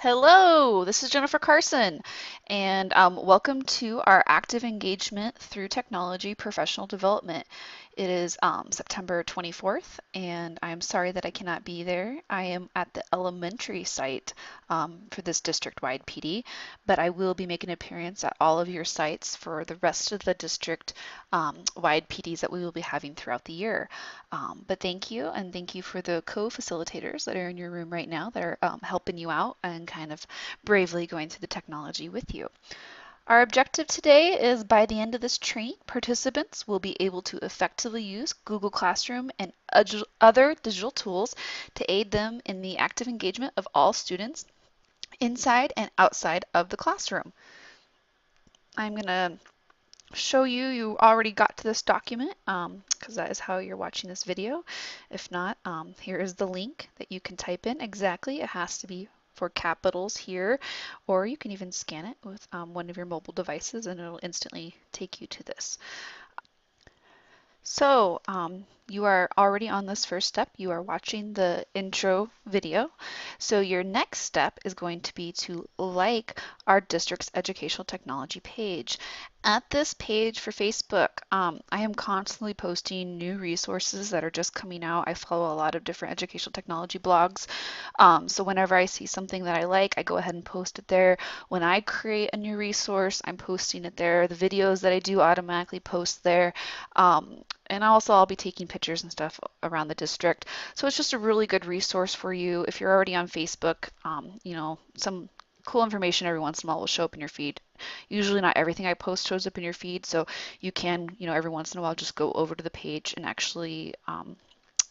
Hello, this is Jennifer Carson, and welcome to our Active Engagement Through Technology Professional Development. It is September 24th, and I'm sorry that I cannot be there. I am at the elementary site for this district-wide PD, but I will be making an appearance at all of your sites for the rest of the district-wide PDs that we will be having throughout the year. But thank you, and thank you for the co-facilitators that are in your room right now that are helping you out and kind of bravely going through the technology with you. Our objective today is by the end of this training, participants will be able to effectively use Google Classroom and other digital tools to aid them in the active engagement of all students inside and outside of the classroom. I'm going to show you, you already got to this document because that is how you're watching this video. If not, here is the link that you can type in exactly. It has to be for capitals here, or you can even scan it with one of your mobile devices and it'll instantly take you to this. So you are already on this first step. You are watching the intro video. So your next step is going to be to like our district's educational technology page. At this page for Facebook, I am constantly posting new resources that are just coming out. I follow a lot of different educational technology blogs. So whenever I see something that I like, I go ahead and post it there. When I create a new resource, I'm posting it there. The videos that I do automatically post there. And also I'll be taking pictures and stuff around the district. So it's just a really good resource for you. If you're already on Facebook, you know, some cool information every once in a while will show up in your feed. Usually not everything I post shows up in your feed, so you can, you know, every once in a while just go over to the page and actually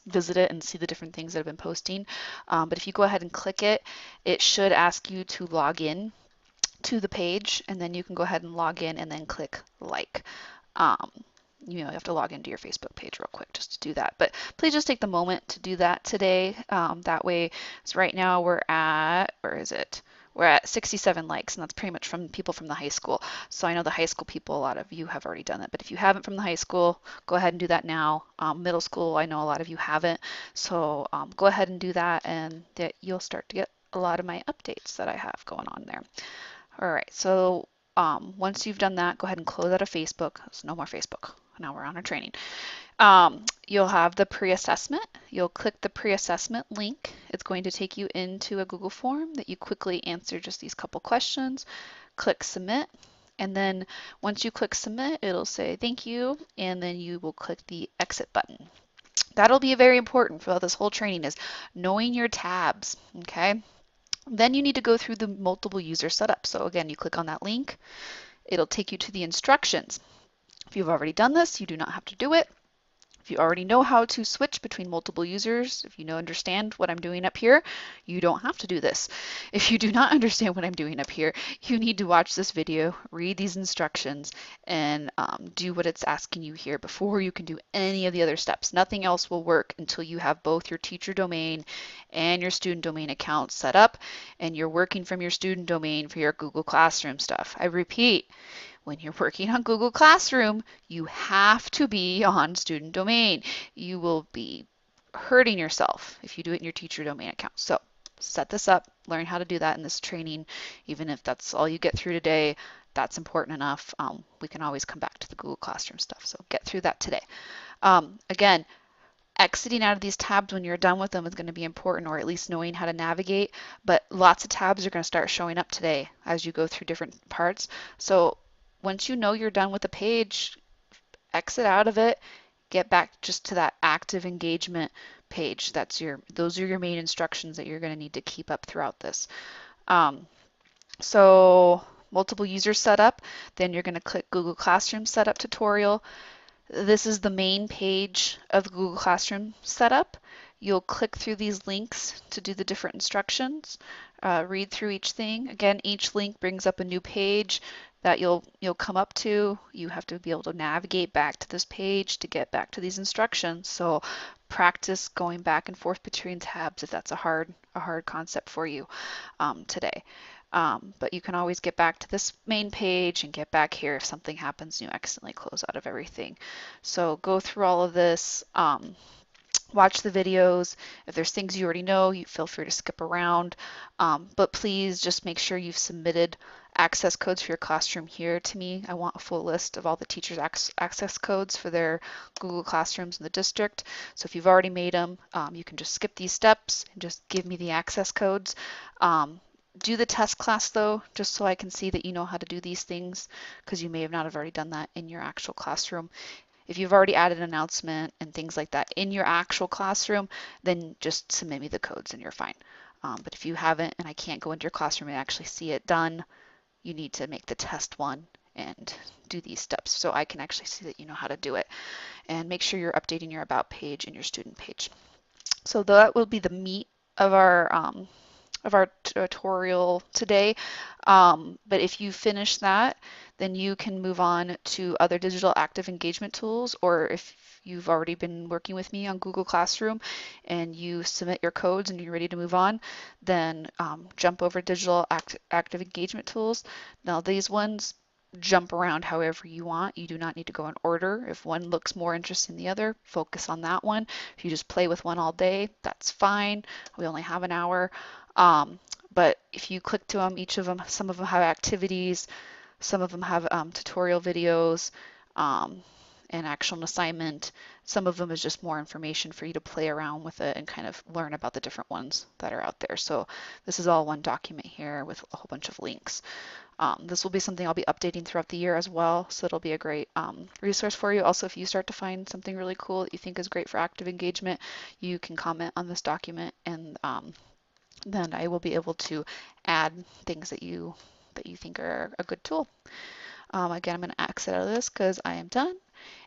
visit it and see the different things that I've been posting. But if you go ahead and click it, it should ask you to log in to the page, and then you can go ahead and log in and then click like. Um, you have to log into your Facebook page real quick just to do that. But please just take the moment to do that today. That way, so right now we're at, where is it? We're at 67 likes, and that's pretty much from people from the high school. So I know the high school people, a lot of you have already done that. But if you haven't from the high school, go ahead and do that now. Middle school, I know a lot of you haven't. So go ahead and do that, and that you'll start to get a lot of my updates that I have going on there. All right, so once you've done that, go ahead and close out of Facebook. There's no more Facebook. Now we're on our training. You'll have the pre-assessment. You'll click the pre-assessment link. It's going to take you into a Google form that you quickly answer just these couple questions. Click submit. And then once you click submit, it'll say thank you, and then you will click the exit button. That'll be very important for this whole training is knowing your tabs, okay? Then you need to go through the multiple user setup. So again, you click on that link. It'll take you to the instructions. If you've already done this, you do not have to do it. If you already know how to switch between multiple users, if you understand what I'm doing up here, you don't have to do this. If you do not understand what I'm doing up here, you need to watch this video, read these instructions, and do what it's asking you here before you can do any of the other steps. Nothing else will work until you have both your teacher domain and your student domain accounts set up, and you're working from your student domain for your Google Classroom stuff. I repeat, when you're working on Google Classroom, you have to be on student domain. You will be hurting yourself if you do it in your teacher domain account. So set this up, learn how to do that in this training. Even if that's all you get through today, that's important enough. We can always come back to the Google Classroom stuff. So get through that today. Again, exiting out of these tabs when you're done with them is going to be important, or at least knowing how to navigate. But lots of tabs are going to start showing up today as you go through different parts. So once you know you're done with the page, exit out of it, get back just to that active engagement page. Those are your main instructions that you're going to need to keep up throughout this. So multiple user setup, then you're going to click Google Classroom Setup tutorial. This is the main page of the Google Classroom setup. You'll click through these links to do the different instructions, read through each thing. Again, each link brings up a new page that you'll come up to. You have to be able to navigate back to this page to get back to these instructions. So practice going back and forth between tabs if that's a hard concept for you today. But you can always get back to this main page and get back here if something happens and you accidentally close out of everything. So go through all of this. watch the videos. If there's things you already know, you feel free to skip around. But please just make sure you've submitted access codes for your classroom here to me. I want a full list of all the teachers' access codes for their Google Classrooms in the district. So if you've already made them, you can just skip these steps and just give me the access codes. Do the test class though, just so I can see that you know how to do these things, because you may have not have already done that in your actual classroom. If you've already added an announcement and things like that in your actual classroom, then just submit me the codes and you're fine. But if you haven't and I can't go into your classroom and actually see it done, you need to make the test one and do these steps so I can actually see that you know how to do it. And make sure you're updating your about page and your student page. So that will be the meat of our tutorial today. But if you finish that, then you can move on to other digital active engagement tools, or if you've already been working with me on Google Classroom and you submit your codes and you're ready to move on, then jump over digital active engagement tools. Now these ones jump around however you want. You do not need to go in order. If one looks more interesting than the other, focus on that one. If you just play with one all day, that's fine. We only have an hour. Um, but if you click to them, each of them, some of them have activities, some of them have tutorial videos, um, an actual assignment. Some of them is just more information for you to play around with it and kind of learn about the different ones that are out there. So this is all one document here with a whole bunch of links. This will be something I'll be updating throughout the year as well, so it'll be a great resource for you. Also, if you start to find something really cool that you think is great for active engagement, you can comment on this document and then I will be able to add things that you think are a good tool. Again, I'm going to exit out of this because I am done.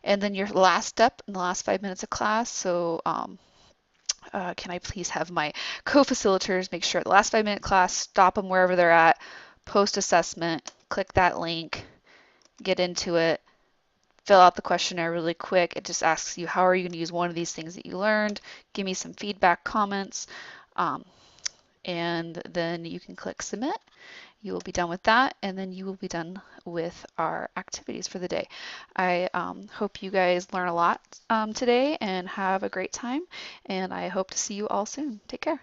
And then your last step in the last 5 minutes of class. So can I please have my co-facilitators make sure at the last 5 minute class, stop them wherever they're at, post assessment, click that link, get into it, fill out the questionnaire really quick. It just asks you how are you going to use one of these things that you learned. Give me some feedback, comments. Um, and then you can click submit. You will be done with that, and then you will be done with our activities for the day. I hope you guys learn a lot today and have a great time, and I hope to see you all soon. Take care.